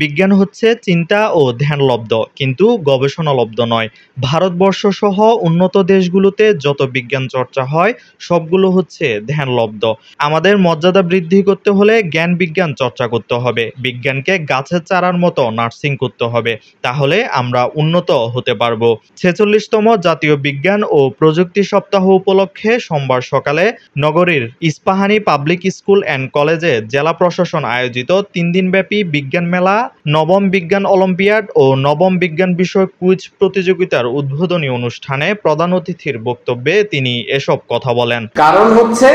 বিজ্ঞান হচ্ছে চিন্তা ও ধ্যানলব্ধ, কিন্তু গবেষণালব্ধ নয়। ভারতবর্ষ সহ উন্নত দেশগুলোতে যত বিজ্ঞান চর্চা হয় সবগুলো হচ্ছে ধ্যানলব্ধ। আমাদের মর্যাদা বৃদ্ধি করতে হলে জ্ঞান বিজ্ঞান চর্চা করতে হবে, বিজ্ঞানকে গাছের চারার মতো নার্সিং করতে হবে, তাহলে আমরা উন্নত হতে পারবো। ৪৬তম জাতীয় বিজ্ঞান ও প্রযুক্তি সপ্তাহ উপলক্ষে সোমবার সকালে নগরীর ইস্পাহানী পাবলিক স্কুল অ্যান্ড কলেজে জেলা প্রশাসন আয়োজিত ৩ দিনব্যাপী বিজ্ঞান মেলা, নবম বিজ্ঞান অলিম্পিয়াড ও নবম বিজ্ঞান বিষয়ক কুইজ প্রতিযোগিতার উদ্বোধনী অনুষ্ঠানে প্রধান অতিথির বক্তব্যে তিনি এসব কথা বলেন। কারণ হচ্ছে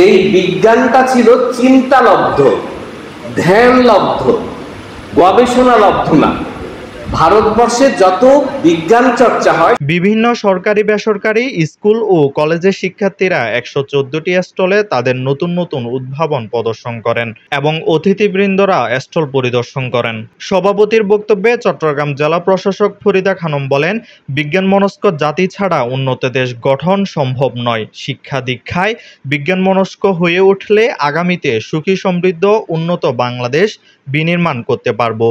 এই বিজ্ঞানটা ছিল চিন্তালব্ধ, ধ্যানলব্ধ, গবেষণালব্ধ না। ভারতবর্ষে যত বিজ্ঞান চর্চা হয়, বিভিন্ন সরকারি বেসরকারি স্কুল ও কলেজের শিক্ষার্থীরা ১১৪টি স্টলে তাদের নতুন নতুন উদ্ভাবন প্রদর্শন করেন এবং অতিথিবৃন্দরা স্টল পরিদর্শন করেন। সভাপতির বক্তব্যে চট্টগ্রাম জেলা প্রশাসক ফরিদা খানম বলেন, বিজ্ঞান মনস্ক জাতি ছাড়া উন্নত দেশ গঠন সম্ভব নয়। শিক্ষা দীক্ষায় বিজ্ঞান মনস্ক হয়ে উঠলে আগামীতে সুখী সমৃদ্ধ উন্নত বাংলাদেশ বিনির্মাণ করতে পারব।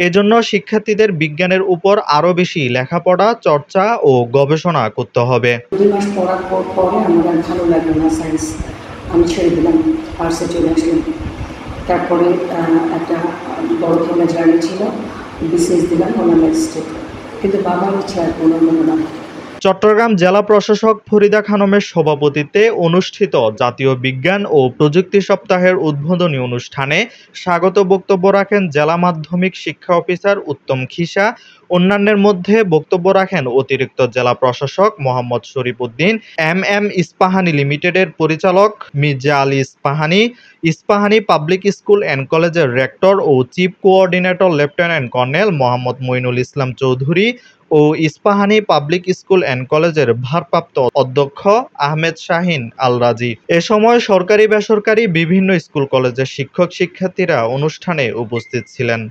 এজন্য শিক্ষার্থীদের বিজ্ঞানের উপর আরো বেশি লেখাপড়া, চর্চা ও গবেষণা করতে হবে। 2 মাস পড়ার পরে আমার ভালো লাগলো না সায়েন্স, আমি ছেড়ে দিলাম, আর্টসে চলে আসলাম। তারপরে একটা বড় ধরনের জার্নি ছিল, বিসিএস দিলাম অনার্স, কিন্তু বাবার ইচ্ছা আর কোনো হলো না। চট্টগ্রাম জেলা প্রশাসক ফরিদা খানমের সভাপতিত্বে অনুষ্ঠিত জাতীয় বিজ্ঞান ও প্রযুক্তি সপ্তাহের উদ্বোধনী অনুষ্ঠানে স্বাগত বক্তব্য রাখেন জেলা মাধ্যমিক শিক্ষা অফিসার উত্তম খিসা। অন্যান্যের মধ্যে বক্তব্য রাখেন অতিরিক্ত জেলা প্রশাসক মোহাম্মদ শরীফ উদ্দিন, এম ইস্পাহানী লিমিটেডের পরিচালক Mirza Ali Ispahani, Ispahani public school and কলেজের রেক্টর ও chief coordinator lieutenant colonel Mohammad Moinul Islam Chowdhury ও ইস্পাহানী পাবলিক স্কুল অ্যান্ড কলেজের ভারপ্রাপ্ত অধ্যক্ষ আহমেদ শাহিন আল রাজি। এ সময় সরকারি বেসরকারি বিভিন্ন স্কুল কলেজের শিক্ষক শিক্ষার্থীরা অনুষ্ঠানে উপস্থিত ছিলেন।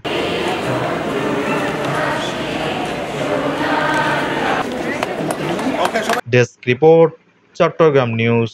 Desk report, Chittagong news.